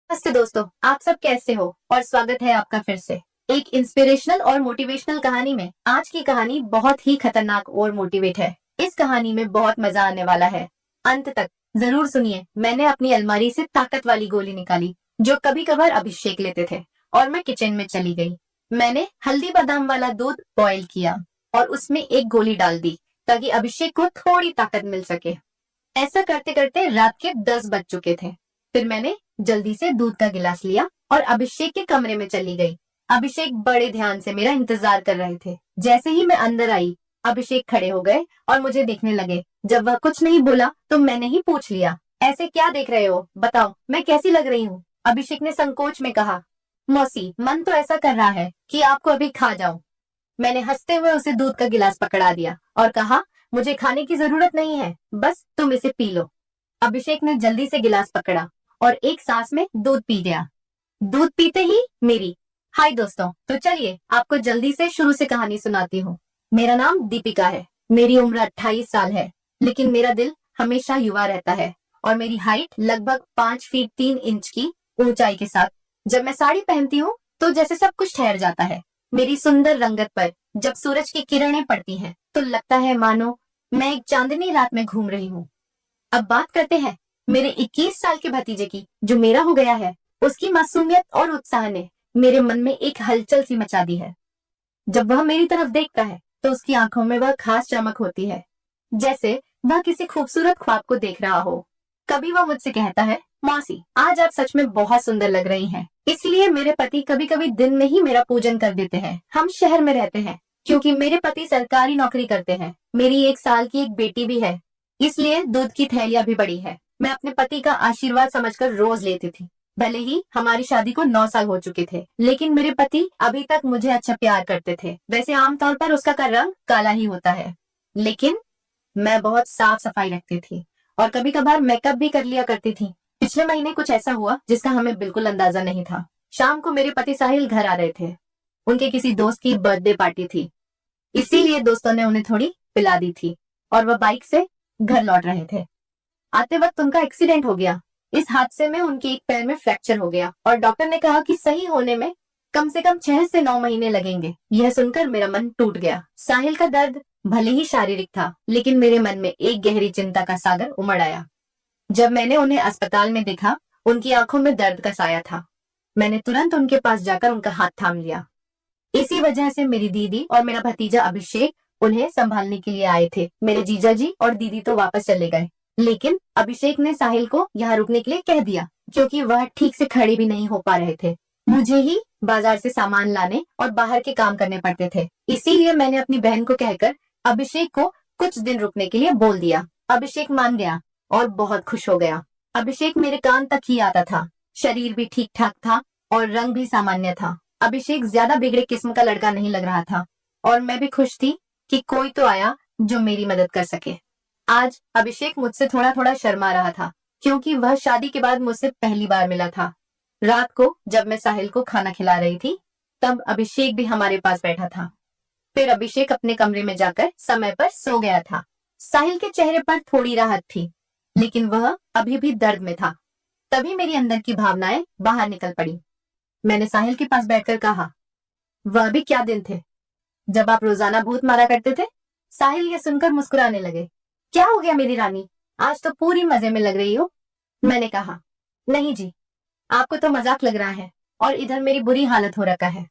नमस्ते दोस्तों, आप सब कैसे हो और स्वागत है आपका फिर से एक इंस्पिरेशनल और मोटिवेशनल कहानी में। आज की कहानी बहुत ही खतरनाक और मोटिवेट है। इस कहानी में बहुत मजा आने वाला है। अंत तक जरूर सुनिए। मैंने अपनी अलमारी से ताकत वाली गोली निकाली जो कभी कभार अभिषेक लेते थे और मैं किचन में चली गई। मैंने हल्दी बादाम वाला दूध बॉयल किया और उसमें एक गोली डाल दी ताकि अभिषेक को थोड़ी ताकत मिल सके। ऐसा करते करते रात के 10 बज चुके थे। फिर मैंने जल्दी से दूध का गिलास लिया और अभिषेक के कमरे में चली गई। अभिषेक बड़े ध्यान से मेरा इंतजार कर रहे थे। जैसे ही मैं अंदर आई, अभिषेक खड़े हो गए और मुझे देखने लगे। जब वह कुछ नहीं बोला तो मैंने ही पूछ लिया, ऐसे क्या देख रहे हो, बताओ मैं कैसी लग रही हूँ। अभिषेक ने संकोच में कहा, मौसी मन तो ऐसा कर रहा है कि आपको अभी खा जाऊं। मैंने हंसते हुए उसे दूध का गिलास पकड़ा दिया और कहा, मुझे खाने की जरूरत नहीं है, बस तुम इसे पी लो। अभिषेक ने जल्दी से गिलास पकड़ा और एक सांस में दूध पी गया। दूध पीते ही मेरी हाय दोस्तों, तो चलिए आपको जल्दी से शुरू से कहानी सुनाती हूँ। मेरा नाम दीपिका है। मेरी उम्र 28 साल है, लेकिन मेरा दिल हमेशा युवा रहता है और मेरी हाइट लगभग 5 फीट 3 इंच की ऊंचाई के साथ जब मैं साड़ी पहनती हूँ तो जैसे सब कुछ ठहर जाता है। मेरी सुंदर रंगत पर जब सूरज की किरणें पड़ती हैं तो लगता है मानो मैं एक चांदनी रात में घूम रही हूँ। अब बात करते हैं मेरे 21 साल के भतीजे की, जो मेरा हो गया है। उसकी मासूमियत और उत्साह ने मेरे मन में एक हलचल सी मचा दी है। जब वह मेरी तरफ देखता है तो उसकी आंखों में वह खास चमक होती है, जैसे वह किसी खूबसूरत ख्वाब को देख रहा हो। कभी वह मुझसे कहता है, मौसी आज आप सच में बहुत सुंदर लग रही हैं। इसलिए मेरे पति कभी कभी दिन में ही मेरा पूजन कर देते हैं। हम शहर में रहते हैं क्योंकि मेरे पति सरकारी नौकरी करते हैं। मेरी 1 साल की एक बेटी भी है, इसलिए दूध की थैलियां भी बड़ी है। मैं अपने पति का आशीर्वाद समझकर रोज लेती थी। भले ही हमारी शादी को 9 साल हो चुके थे, लेकिन मेरे पति अभी तक मुझे अच्छा प्यार करते थे। वैसे आमतौर पर उसका रंग काला ही होता है, लेकिन मैं बहुत साफ सफाई रखती थी और कभी कभार मेकअप भी कर लिया करती थी। पिछले महीने कुछ ऐसा हुआ जिसका हमें बिल्कुल अंदाजा नहीं था। शाम को मेरे पति साहिल घर आ रहे थे। उनके किसी दोस्त की बर्थडे पार्टी थी, इसीलिए दोस्तों ने उन्हें थोड़ी पिला दी थी और वह बाइक से घर लौट रहे थे। आते वक्त उनका एक्सीडेंट हो गया। इस हादसे में उनके एक पैर में फ्रैक्चर हो गया और डॉक्टर ने कहा कि सही होने में कम से कम 6 से 9 महीने लगेंगे। यह सुनकर मेरा मन टूट गया। साहिल का दर्द भले ही शारीरिक था, लेकिन मेरे मन में एक गहरी चिंता का सागर उमड़ आया। जब मैंने उन्हें अस्पताल में देखा, उनकी आंखों में दर्द का साया था। मैंने तुरंत उनके पास जाकर उनका हाथ थाम लिया। इसी वजह से मेरी दीदी और मेरा भतीजा अभिषेक उन्हें संभालने के लिए आए थे। मेरे जीजा जी और दीदी तो वापस चले गए, लेकिन अभिषेक ने साहिल को यहाँ रुकने के लिए कह दिया क्योंकि वह ठीक से खड़े भी नहीं हो पा रहे थे। मुझे ही बाजार से सामान लाने और बाहर के काम करने पड़ते थे, इसीलिए मैंने अपनी बहन को कहकर अभिषेक को कुछ दिन रुकने के लिए बोल दिया। अभिषेक मान गया और बहुत खुश हो गया। अभिषेक मेरे कान तक ही आता था, शरीर भी ठीक ठाक था और रंग भी सामान्य था। अभिषेक ज्यादा बिगड़े किस्म का लड़का नहीं लग रहा था और मैं भी खुश थी कि कोई तो आया जो मेरी मदद कर सके। आज अभिषेक मुझसे थोड़ा थोड़ा शर्मा रहा था क्योंकि वह शादी के बाद मुझसे पहली बार मिला था। रात को जब मैं साहिल को खाना खिला रही थी, तब अभिषेक भी हमारे पास बैठा था। फिर अभिषेक अपने कमरे में जाकर समय पर सो गया था। साहिल के चेहरे पर थोड़ी राहत थी, लेकिन वह अभी भी दर्द में था। तभी मेरी अंदर की भावनाएं बाहर निकल पड़ी। मैंने साहिल के पास बैठकर कहा, वह भी क्या दिन थे जब आप रोजाना भूत मारा करते थे। साहिल ये सुनकर मुस्कुराने लगे। क्या हो गया मेरी रानी, आज तो पूरी मजे में लग रही हो। मैंने कहा, नहीं जी, आपको तो मजाक लग रहा है और इधर मेरी बुरी हालत हो रखा है।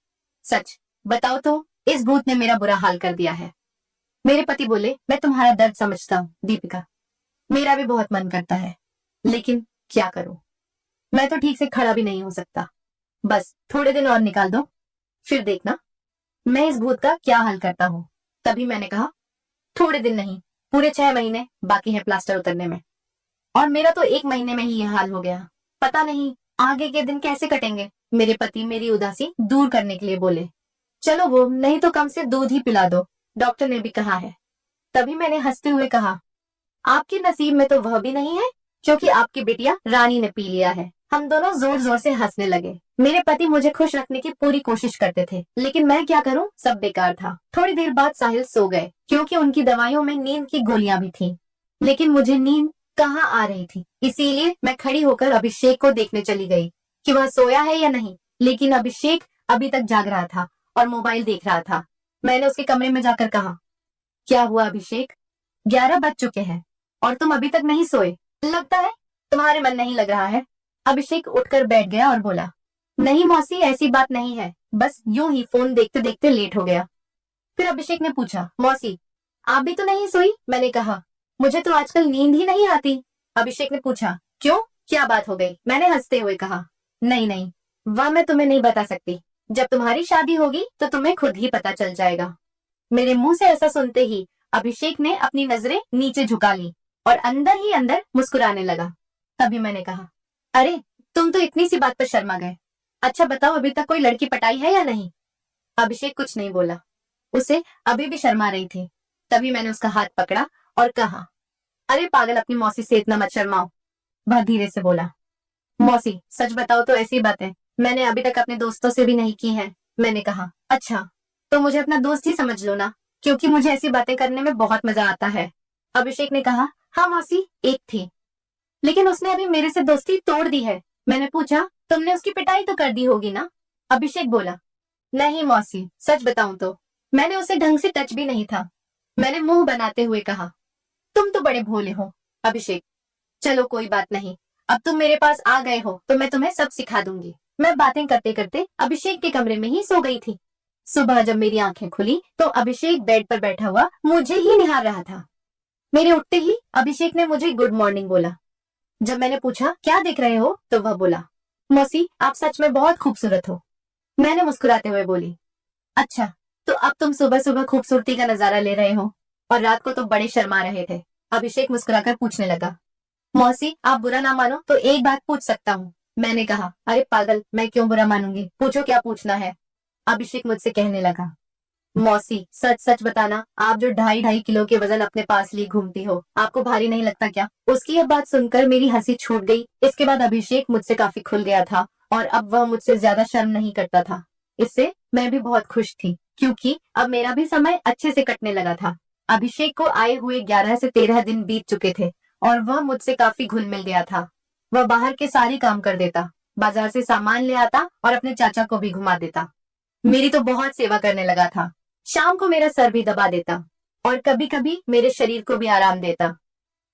सच बताओ तो इस भूत ने मेरा बुरा हाल कर दिया है। मेरे पति बोले, मैं तुम्हारा दर्द समझता हूँ दीपिका, मेरा भी बहुत मन करता है, लेकिन क्या करूं, मैं तो ठीक से खड़ा भी नहीं हो सकता। बस थोड़े दिन और निकाल दो, फिर देखना मैं इस भूत का क्या हल करता हूँ। तभी मैंने कहा, थोड़े दिन नहीं, पूरे 6 महीने बाकी है प्लास्टर उतरने में, और मेरा तो 1 महीने में ही यह हाल हो गया। पता नहीं आगे के दिन कैसे कटेंगे। मेरे पति मेरी उदासी दूर करने के लिए बोले, चलो वो नहीं तो कम से दूध ही पिला दो, डॉक्टर ने भी कहा है। तभी मैंने हंसते हुए कहा, आपके नसीब में तो वह भी नहीं है क्योंकि आपकी बिटिया रानी ने पी लिया है। हम दोनों जोर जोर से हंसने लगे। मेरे पति मुझे खुश रखने की पूरी कोशिश करते थे, लेकिन मैं क्या करूं, सब बेकार था। थोड़ी देर बाद साहिल सो गए क्योंकि उनकी दवाइयों में नींद की गोलियां भी थीं, लेकिन मुझे नींद कहाँ आ रही थी। इसीलिए मैं खड़ी होकर अभिषेक को देखने चली गई कि वह सोया है या नहीं, लेकिन अभिषेक अभी तक जाग रहा था और मोबाइल देख रहा था। मैंने उसके कमरे में जाकर कहा, क्या हुआ अभिषेक? 11 बज चुके हैं और तुम अभी तक नहीं सोए। लगता है तुम्हारे मन नहीं लग रहा है। अभिषेक उठकर बैठ गया और बोला, नहीं मौसी, ऐसी बात नहीं है, बस यूं ही फोन देखते देखते लेट हो गया। फिर अभिषेक ने पूछा, मौसी आप भी तो नहीं सोई? मैंने कहा, मुझे तो आजकल नींद ही नहीं आती। अभिषेक ने पूछा, क्यों, क्या बात हो गई? मैंने हंसते हुए कहा, नहीं नहीं, वह मैं तुम्हें नहीं बता सकती। जब तुम्हारी शादी होगी तो तुम्हें खुद ही पता चल जाएगा। मेरे मुंह से ऐसा सुनते ही अभिषेक ने अपनी नजरें नीचे झुका ली और अंदर ही अंदर मुस्कुराने लगा। तभी मैंने कहा, अरे तुम तो इतनी सी बात पर शर्मा गए। अच्छा बताओ, अभी तक कोई लड़की पटाई है या नहीं? अभिषेक कुछ नहीं बोला, उसे अभी भी शर्मा रही थी। तभी मैंने उसका हाथ पकड़ा और कहा, अरे पागल, अपनी मौसी से इतना मत शर्माओ। वह धीरे से बोला, मौसी सच बताओ तो ऐसी बातें मैंने अभी तक अपने दोस्तों से भी नहीं की हैं। मैंने कहा, अच्छा तो मुझे अपना दोस्त ही समझ लो ना, क्योंकि मुझे ऐसी बातें करने में बहुत मजा आता है। अभिषेक ने कहा, हाँ मौसी, एक थी, लेकिन उसने अभी मेरे से दोस्ती तोड़ दी है। मैंने पूछा, तुमने उसकी पिटाई तो कर दी होगी ना? अभिषेक बोला, नहीं मौसी, सच बताऊं तो मैंने उसे ढंग से टच भी नहीं था। मैंने मुंह बनाते हुए कहा, तुम तो बड़े भोले हो। अभिषेक, चलो कोई बात नहीं, अब तुम मेरे पास आ गए हो तो मैं तुम्हें सब सिखा दूंगी। मैं बातें करते करते अभिषेक के कमरे में ही सो गई थी। सुबह जब मेरी आंखें खुली तो अभिषेक बेड पर बैठा हुआ मुझे ही निहार रहा था। मेरे उठते ही अभिषेक ने मुझे गुड मॉर्निंग बोला। जब मैंने पूछा, क्या देख रहे हो, तो वह बोला, मौसी आप सच में बहुत खूबसूरत हो। मैंने मुस्कुराते हुए बोली, अच्छा तो अब तुम सुबह सुबह खूबसूरती का नजारा ले रहे हो और रात को तो बड़े शर्मा रहे थे। अभिषेक मुस्कुराकर पूछने लगा, मौसी आप बुरा ना मानो तो एक बात पूछ सकता हूँ? मैंने कहा, अरे पागल, मैं क्यों बुरा मानूंगी, पूछो क्या पूछना है। अभिषेक मुझसे कहने लगा, मौसी सच सच बताना, आप जो 2.5 किलो के वजन अपने पास लिए घूमती हो, आपको भारी नहीं लगता क्या? उसकी यह बात सुनकर मेरी हंसी छूट गई। इसके बाद अभिषेक मुझसे काफी खुल गया था और अब वह मुझसे ज्यादा शर्म नहीं करता था। इससे मैं भी बहुत खुश थी, क्योंकि अब मेरा भी समय अच्छे से कटने लगा था। अभिषेक को आए हुए 11 से 13 दिन बीत चुके थे और वह मुझसे काफी घुल मिल गया था। वह बाहर के सारे काम कर देता, बाजार से सामान ले आता और अपने चाचा को भी घुमा देता। मेरी तो बहुत सेवा करने लगा था। शाम को मेरा सर भी दबा देता और कभी कभी मेरे शरीर को भी आराम देता।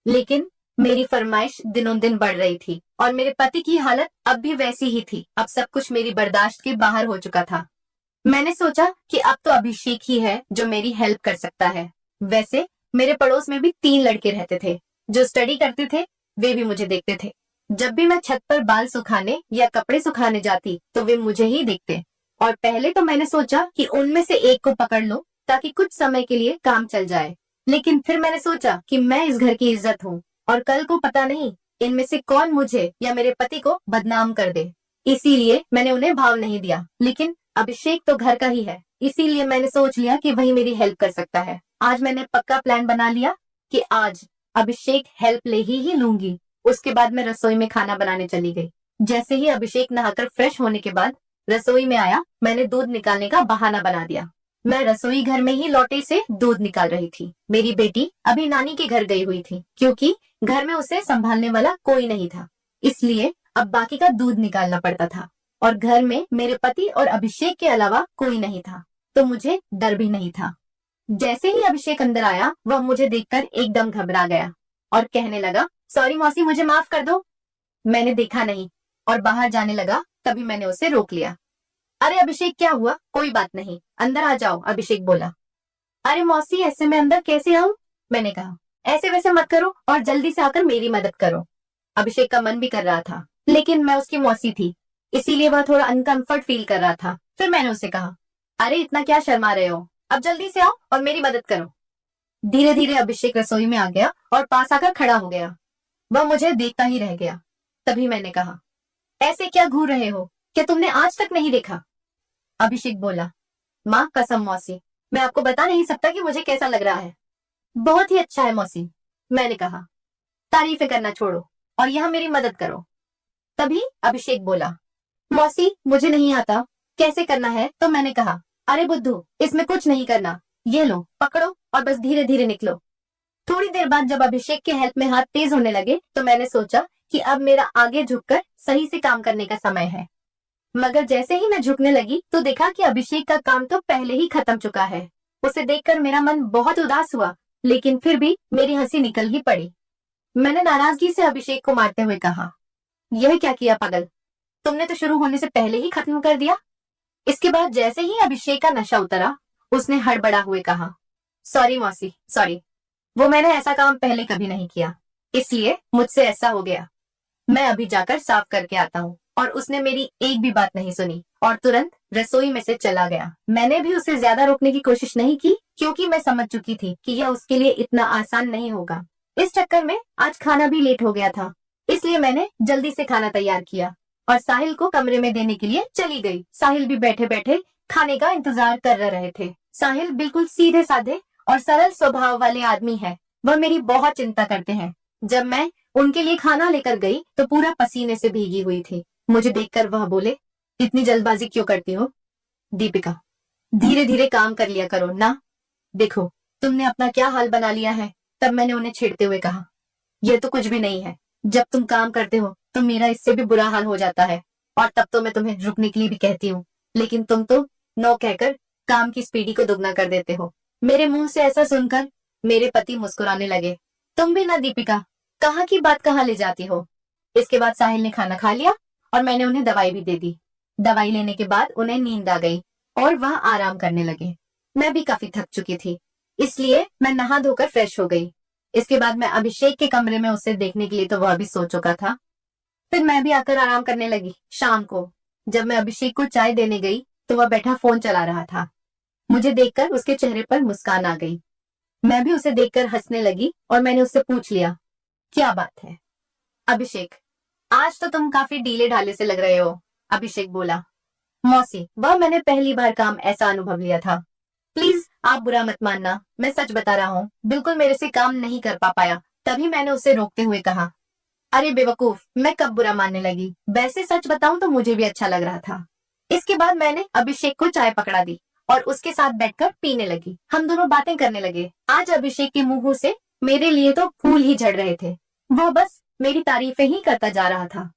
लेकिन मेरी फरमाइश दिनों दिन बढ़ रही थी और मेरे पति की हालत अब भी वैसी ही थी। अब सब कुछ मेरी बर्दाश्त के बाहर हो चुका था। मैंने सोचा कि अब तो अभिषेक ही है जो मेरी हेल्प कर सकता है। वैसे मेरे पड़ोस में भी 3 लड़के रहते थे जो स्टडी करते थे। वे भी मुझे देखते थे। जब भी मैं छत पर बाल सुखाने या कपड़े सुखाने जाती तो वे मुझे ही देखते और पहले तो मैंने सोचा कि उनमें से एक को पकड़ लूं ताकि कुछ समय के लिए काम चल जाए। लेकिन फिर मैंने सोचा कि मैं इस घर की इज्जत हूँ और कल को पता नहीं इनमें से कौन मुझे या मेरे पति को बदनाम कर दे। इसीलिए मैंने उन्हें भाव नहीं दिया। लेकिन अभिषेक तो घर का ही है, इसीलिए मैंने सोच लिया कि वही मेरी हेल्प कर सकता है। आज मैंने पक्का प्लान बना लिया कि आज अभिषेक हेल्प ले ही लूंगी। उसके बाद मैं रसोई में खाना बनाने चली गई। जैसे ही अभिषेक नहाकर फ्रेश होने के बाद रसोई में आया, मैंने दूध निकालने का बहाना बना दिया। मैं रसोई घर में ही लोटे से दूध निकाल रही थी। मेरी बेटी अभी नानी के घर गई हुई थी, क्योंकि घर में उसे संभालने वाला कोई नहीं था। इसलिए अब बाकी का दूध निकालना पड़ता था और घर में मेरे पति और अभिषेक के अलावा कोई नहीं था, तो मुझे डर भी नहीं था। जैसे ही अभिषेक अंदर आया, वह मुझे देखकर एकदम घबरा गया और कहने लगा, सॉरी मौसी, मुझे माफ कर दो। मैंने देखा नहीं और बाहर जाने लगा। तभी मैंने उसे रोक लिया। अरे अभिषेक, क्या हुआ? कोई बात नहीं, अंदर आ जाओ, अभिषेक बोला। अरे मौसी, ऐसे में अंदर कैसे आऊं? मैंने कहा, ऐसे वैसे मत करो और जल्दी से आकर मेरी मदद करो। अभिषेक का मन भी कर रहा था, लेकिन मैं उसकी मौसी थी, इसीलिए वह थोड़ा अनकंफर्ट फील कर रहा था। फिर मैंने उसे कहा, अरे इतना क्या शर्मा रहे हो, अब जल्दी से आओ और मेरी मदद करो। धीरे धीरे अभिषेक रसोई में आ गया और पास आकर खड़ा हो गया। वह मुझे देखता ही रह गया। तभी मैंने कहा, ऐसे क्या घूर रहे हो, क्या तुमने आज तक नहीं देखा? अभिषेक बोला, माँ कसम मौसी, मैं आपको बता नहीं सकता कि मुझे कैसा लग रहा है। बहुत ही अच्छा है मौसी। मैंने कहा, तारीफें करना छोड़ो और यहाँ मेरी मदद करो। तभी अभिषेक बोला, मौसी मुझे नहीं आता, कैसे करना है? तो मैंने कहा, अरे बुद्धू, इसमें कुछ नहीं करना, ये लो पकड़ो और बस धीरे धीरे निकलो। थोड़ी देर बाद जब अभिषेक के हेल्प में हाथ तेज होने लगे तो मैंने सोचा कि अब मेरा आगे झुककर सही से काम करने का समय है। मगर जैसे ही मैं झुकने लगी तो देखा कि अभिषेक का काम तो पहले ही खत्म चुका है। उसे देखकर मेरा मन बहुत उदास हुआ, लेकिन फिर भी मेरी हंसी निकल ही पड़ी। मैंने नाराजगी से अभिषेक को मारते हुए कहा, यह क्या किया पागल, तुमने तो शुरू होने से पहले ही खत्म कर दिया। इसके बाद जैसे ही अभिषेक का नशा उतरा, उसने हड़बड़ा हुए कहा, सॉरी मौसी, सॉरी, वो मैंने ऐसा काम पहले कभी नहीं किया, इसलिए मुझसे ऐसा हो गया। मैं अभी जाकर साफ करके आता हूँ। और उसने मेरी एक भी बात नहीं सुनी और तुरंत रसोई में से चला गया। मैंने भी उसे ज्यादा रोकने की कोशिश नहीं की, क्योंकि मैं समझ चुकी थी कि यह उसके लिए इतना आसान नहीं होगा। इस चक्कर में आज खाना भी लेट हो गया था, इसलिए मैंने जल्दी से खाना तैयार किया और साहिल को कमरे में देने के लिए चली गई। साहिल भी बैठे बैठे खाने का इंतजार कर रहे थे। साहिल बिल्कुल सीधे साधे और सरल स्वभाव वाले आदमी है। वह मेरी बहुत चिंता करते हैं। जब मैं उनके लिए खाना लेकर गई तो पूरा पसीने से भीगी हुई थी। मुझे देखकर वह बोले, इतनी जल्दबाजी क्यों करती हो दीपिका, धीरे धीरे काम कर लिया करो ना। देखो तुमने अपना क्या हाल बना लिया है। तब मैंने उन्हें छेड़ते हुए कहा, यह तो कुछ भी नहीं है, जब तुम काम करते हो तो मेरा इससे भी बुरा हाल हो जाता है, और तब तो मैं तुम्हें रुकने के लिए भी कहती हूँ, लेकिन तुम तो नो कहकर काम की स्पीडी को दुगना कर देते हो। मेरे मुंह से ऐसा सुनकर मेरे पति मुस्कुराने लगे। तुम भी ना दीपिका, कहाँ की बात कहाँ ले जाती हो। इसके बाद साहिल ने खाना खा लिया और मैंने उन्हें दवाई भी दे दी। दवाई लेने के बाद उन्हें नींद आ गई और वह आराम करने लगे। मैं भी काफी थक चुकी थी, इसलिए मैं नहा धोकर फ्रेश हो गई। इसके बाद मैं अभिषेक के कमरे में उसे देखने के लिए तो वह भी सो चुका था। फिर मैं भी आकर आराम करने लगी। शाम को जब मैं अभिषेक को चाय देने गई तो वह बैठा फोन चला रहा था। मुझे देखकर उसके चेहरे पर मुस्कान आ गई। मैं भी उसे देखकर हंसने लगी और मैंने उससे पूछ लिया, क्या बात है। अभिषेक, आज तो तुम काफी ढीले ढाले से लग रहे हो। अभिषेक बोला, मौसी, वह मैंने पहली बार काम ऐसा अनुभव लिया था। प्लीज आप बुरा मत मानना, मैं सच बता रहा हूँ, बिल्कुल मेरे से काम नहीं कर पाया। तभी मैंने उसे रोकते हुए कहा, अरे बेवकूफ, मैं कब बुरा मानने लगी, वैसे सच बताऊं तो मुझे भी अच्छा लग रहा था। इसके बाद मैंने अभिषेक को चाय पकड़ा दी और उसके साथ बैठकर पीने लगी। हम दोनों बातें करने लगे। आज अभिषेक के मुंह से मेरे लिए तो फूल ही झड़ रहे थे। वह बस मेरी तारीफें ही करता जा रहा था।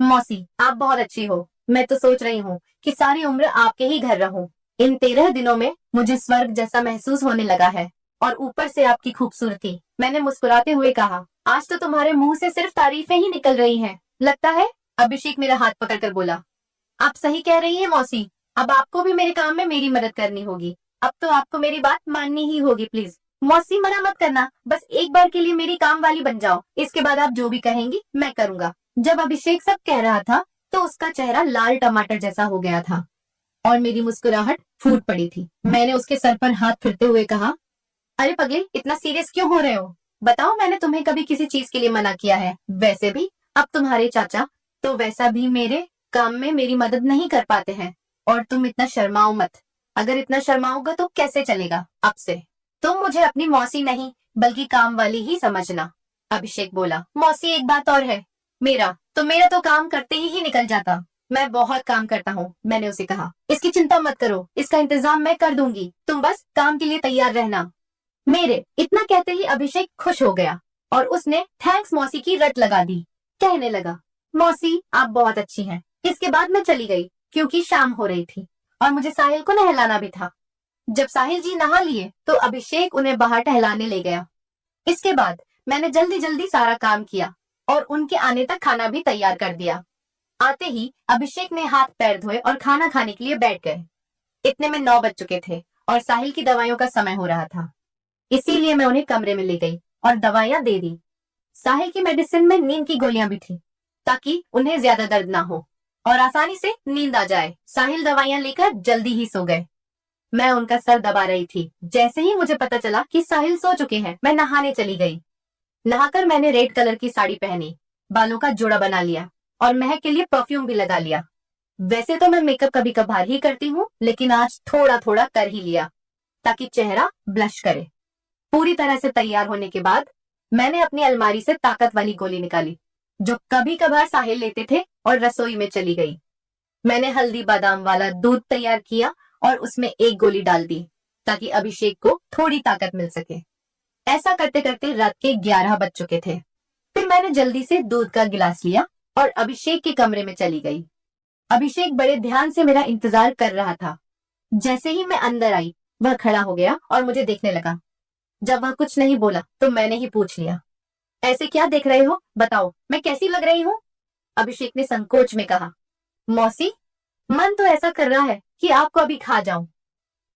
मौसी, आप बहुत अच्छी हो। मैं तो सोच रही हूँ कि सारी उम्र आपके ही घर रहूं। इन 13 दिनों में मुझे स्वर्ग जैसा महसूस होने लगा है। और ऊपर से आपकी खूबसूरती। मैंने मुस्कुराते हुए कहा, आज तो तुम्हारे मुंह से सिर्फ तारीफें ही निकल रही हैं, लगता है। अभिषेक मेरा हाथ पकड़कर बोला, आप सही कह रही हैं मौसी, अब आपको भी मेरे काम में मेरी मदद करनी होगी। अब तो आपको मेरी बात माननी ही होगी। प्लीज मौसी, मना मत करना, बस एक बार के लिए मेरी काम वाली बन जाओ। इसके बाद आप जो भी कहेंगी मैं करूंगा। जब अभिषेक सब कह रहा था तो उसका चेहरा लाल टमाटर जैसा हो गया था और मेरी मुस्कुराहट फूट पड़ी थी। मैंने उसके सर पर हाथ फिरते हुए कहा, अरे पगले, इतना सीरियस क्यों हो रहे हो। बताओ, मैंने तुम्हें कभी किसी चीज के लिए मना किया है। वैसे भी अब तुम्हारे चाचा तो वैसा भी मेरे काम में मेरी मदद नहीं कर पाते हैं। और तुम इतना शर्माओ मत। अगर इतना शर्माओगा तो कैसे चलेगा। अब से तुम मुझे अपनी मौसी नहीं बल्कि काम वाली ही समझना। अभिषेक बोला, मौसी एक बात और है, मेरा तो काम करते ही निकल जाता। मैं बहुत काम करता हूँ, मैंने उसे कहा। इसकी चिंता मत करो, इसका इंतजाम मैं कर दूंगी, तुम बस काम के लिए तैयार रहना। मेरे इतना कहते ही अभिषेक खुश हो गया और उसने थैंक्स मौसी की रट लगा दी। कहने लगा, मौसी आप बहुत अच्छी हैं। इसके बाद मैं चली गई क्योंकि शाम हो रही थी और मुझे साहिल को नहलाना भी था। जब साहिल जी नहा लिए तो अभिषेक उन्हें बाहर टहलाने ले गया। इसके बाद मैंने जल्दी जल्दी सारा काम किया और उनके आने तक खाना भी तैयार कर दिया। आते ही अभिषेक ने हाथ पैर धोए और खाना खाने के लिए बैठ गए। इतने में 9 बज चुके थे और साहिल की दवाइयों का समय हो रहा था। इसीलिए मैं उन्हें कमरे में ले गई और दवाइयां दे दी। साहिल की मेडिसिन में नींद की गोलियां भी थी, ताकि उन्हें ज्यादा दर्द ना हो और आसानी से नींद आ जाए। साहिल दवाइयां लेकर जल्दी ही सो गए। मैं उनका सर दबा रही थी। जैसे ही मुझे पता चला कि साहिल सो चुके हैं, मैं नहाने चली गई। नहाकर मैंने रेड कलर की साड़ी पहनी, बालों का जोड़ा बना लिया और महक के लिए परफ्यूम भी लगा लिया। वैसे तो मैं मेकअप कभी कभार ही करती हूँ, लेकिन आज थोड़ा थोड़ा कर ही लिया ताकि चेहरा ब्लश करे। पूरी तरह से तैयार होने के बाद मैंने अपनी अलमारी से ताकत वाली गोली निकाली जो कभी कभार साहिल लेते थे और रसोई में चली गई। मैंने हल्दी बादाम वाला दूध तैयार किया और उसमें एक गोली डाल दी ताकि अभिषेक को थोड़ी ताकत मिल सके। ऐसा करते करते रात के 11 बज चुके थे। फिर फिर मैंने जल्दी से दूध का गिलास लिया और अभिषेक के कमरे में चली गई। अभिषेक बड़े ध्यान से मेरा इंतजार कर रहा था। जैसे ही मैं अंदर आई, वह खड़ा हो गया और मुझे देखने लगा। जब वह कुछ नहीं बोला तो मैंने ही पूछ लिया, ऐसे क्या देख रहे हो, बताओ मैं कैसी लग रही हूँ? अभिषेक ने संकोच में कहा, मौसी, मन तो ऐसा कर रहा है कि आपको अभी खा जाऊं।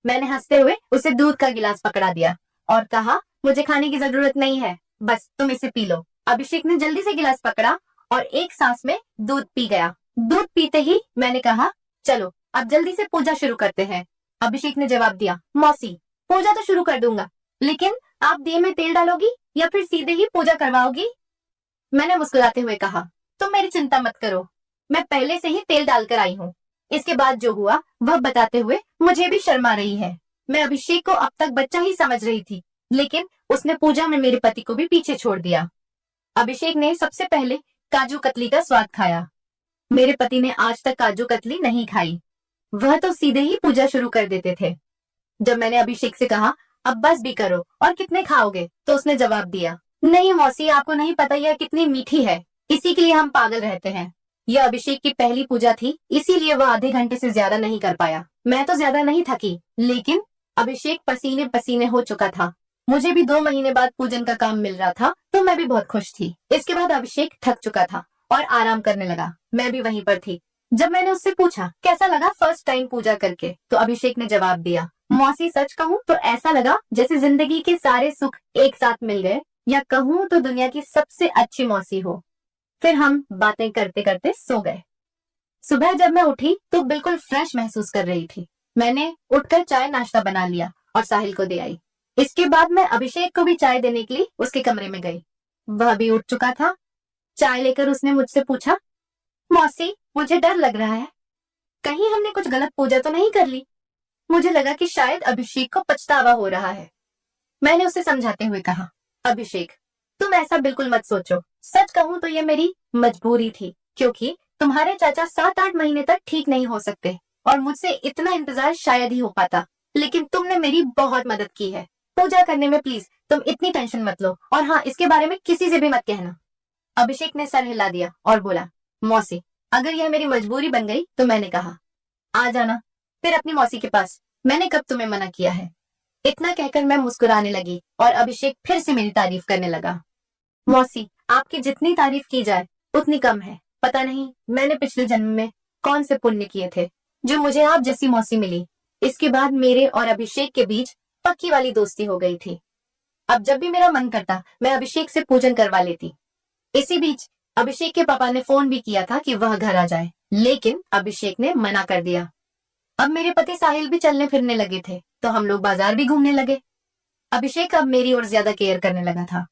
मैंने हंसते हुए उसे दूध का गिलास पकड़ा दिया और कहा, मुझे खाने की जरूरत नहीं है, बस तुम इसे पी लो। अभिषेक ने जल्दी से गिलास पकड़ा और एक सांस में दूध पी गया। दूध पीते ही मैंने कहा, चलो अब जल्दी से पूजा शुरू करते हैं। अभिषेक ने जवाब दिया, मौसी, पूजा तो शुरू कर दूंगा, लेकिन आप दिए में तेल डालोगी या फिर सीधे ही पूजा करवाओगी? मैंने मुस्कुराते हुए कहा, तुम मेरी चिंता मत करो, मैं पहले से ही तेल डालकर आई हूँ। इसके बाद जो हुआ वह बताते हुए मुझे भी शर्म आ रही है। मैं अभिषेक को अब तक बच्चा ही समझ रही थी, लेकिन उसने पूजा में मेरे पति को भी पीछे छोड़ दिया। अभिषेक ने सबसे पहले काजू कतली का स्वाद खाया। मेरे पति ने आज तक काजू कतली नहीं खाई, वह तो सीधे ही पूजा शुरू कर देते थे। जब मैंने अभिषेक से कहा, अब बस भी करो और कितने खाओगे, तो उसने जवाब दिया, नहीं मौसी, आपको नहीं पता यह कितनी मीठी है, इसी के लिए हम पागल रहते हैं। यह अभिषेक की पहली पूजा थी, इसीलिए वह आधे घंटे से ज्यादा नहीं कर पाया। मैं तो ज्यादा नहीं थकी, लेकिन अभिषेक पसीने पसीने हो चुका था। मुझे भी 2 महीने बाद पूजन का काम मिल रहा था, तो मैं भी बहुत खुश थी। इसके बाद अभिषेक थक चुका था और आराम करने लगा। मैं भी वहीं पर थी। जब मैंने उससे पूछा कैसा लगा फर्स्ट टाइम पूजा करके, तो अभिषेक ने जवाब दिया, मौसी सच कहूँ तो ऐसा लगा जैसे जिंदगी के सारे सुख एक साथ मिल गए, या कहूँ तो दुनिया की सबसे अच्छी मौसी हो। फिर हम बातें करते करते सो गए। सुबह जब मैं उठी तो बिल्कुल फ्रेश महसूस कर रही थी। मैंने उठकर चाय नाश्ता बना लिया और साहिल को दे आई। इसके बाद मैं अभिषेक को भी चाय देने के लिए उसके कमरे में गई। वह भी उठ चुका था। चाय लेकर उसने मुझसे पूछा, मौसी, मुझे डर लग रहा है, कहीं हमने कुछ गलत पूजा तो नहीं कर ली? मुझे लगा कि शायद अभिषेक को पछतावा हो रहा है। मैंने उसे समझाते हुए कहा, अभिषेक, तुम ऐसा बिल्कुल मत सोचो। सच कहूँ तो ये मेरी मजबूरी थी, क्योंकि तुम्हारे चाचा 7-8 महीने तक ठीक नहीं हो सकते और मुझसे इतना इंतजार शायद ही हो पाता, लेकिन तुमने मेरी बहुत मदद की है। पूजा करने में प्लीज तुम इतनी टेंशन मत लो, और हाँ, इसके बारे में किसी से भी मत कहना। अभिषेक ने सर हिला दिया और बोला, मौसी, अगर यह मेरी मजबूरी बन गई तो मैंने कहा, आ जाना फिर अपनी मौसी के पास, मैंने कब तुम्हें मना किया है? इतना कहकर मैं मुस्कुराने लगी और अभिषेक फिर से मेरी तारीफ करने लगा। मौसी, आपकी जितनी तारीफ की जाए उतनी कम है। पता नहीं मैंने पिछले जन्म में कौन से पुण्य किए थे जो मुझे आप जैसी मौसी मिली। इसके बाद मेरे और अभिषेक के बीच पक्की वाली दोस्ती हो गई थी। अब जब भी मेरा मन करता मैं अभिषेक से पूजन करवा लेती। इसी बीच अभिषेक के पापा ने फोन भी किया था कि वह घर आ जाए, लेकिन अभिषेक ने मना कर दिया। अब मेरे पति साहिल भी चलने फिरने लगे थे, तो हम लोग बाजार भी घूमने लगे। अभिषेक अब मेरी और ज्यादा केयर करने लगा था।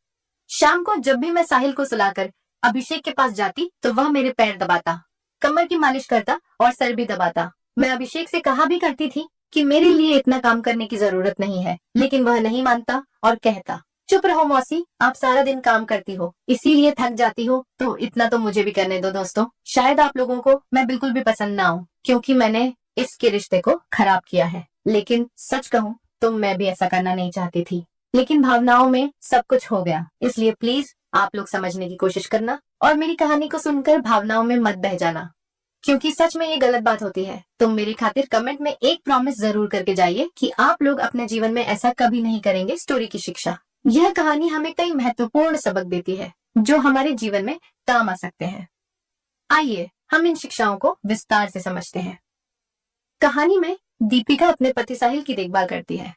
शाम को जब भी मैं साहिल को सुलाकर अभिषेक के पास जाती तो वह मेरे पैर दबाता, कमर की मालिश करता और सर भी दबाता। मैं अभिषेक से कहा भी करती थी कि मेरे लिए इतना काम करने की जरूरत नहीं है, लेकिन वह नहीं मानता और कहता, चुप रहो मौसी, आप सारा दिन काम करती हो, इसीलिए थक जाती हो, तो इतना तो मुझे भी करने दो। दोस्तों, शायद आप लोगों को मैं बिल्कुल भी पसंद ना आऊं, क्योंकि मैंने इसके रिश्ते को खराब किया है, लेकिन सच कहूं तो मैं भी ऐसा करना नहीं चाहती थी, लेकिन भावनाओं में सब कुछ हो गया। इसलिए प्लीज आप लोग समझने की कोशिश करना और मेरी कहानी को सुनकर भावनाओं में मत बह जाना, क्योंकि सच में ये गलत बात होती है। तुम मेरी खातिर कमेंट में एक प्रॉमिस जरूर करके जाइए कि आप लोग अपने जीवन में ऐसा कभी नहीं करेंगे। स्टोरी की शिक्षा, यह कहानी हमें कई महत्वपूर्ण सबक देती है जो हमारे जीवन में काम आ सकते हैं। आइए हम इन शिक्षाओं को विस्तार से समझते हैं। कहानी में दीपिका अपने पति साहिल की देखभाल करती है।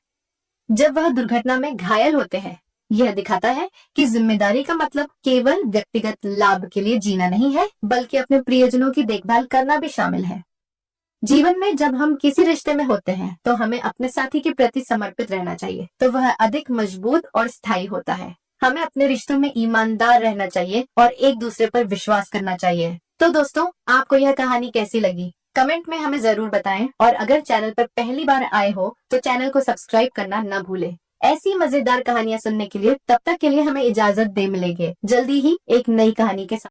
जब वह दुर्घटना में घायल होते हैं, यह दिखाता है कि जिम्मेदारी का मतलब केवल व्यक्तिगत लाभ के लिए जीना नहीं है, बल्कि अपने प्रियजनों की देखभाल करना भी शामिल है। जीवन में जब हम किसी रिश्ते में होते हैं तो हमें अपने साथी के प्रति समर्पित रहना चाहिए, तो वह अधिक मजबूत और स्थायी होता है। हमें अपने रिश्तों में ईमानदार रहना चाहिए और एक दूसरे पर विश्वास करना चाहिए। तो दोस्तों, आपको यह कहानी कैसी लगी कमेंट में हमें जरूर बताएं, और अगर चैनल पर पहली बार आए हो तो चैनल को सब्सक्राइब करना न भूलें। ऐसी मजेदार कहानियां सुनने के लिए तब तक के लिए हमें इजाजत दे, मिलेंगे जल्दी ही एक नई कहानी के साथ।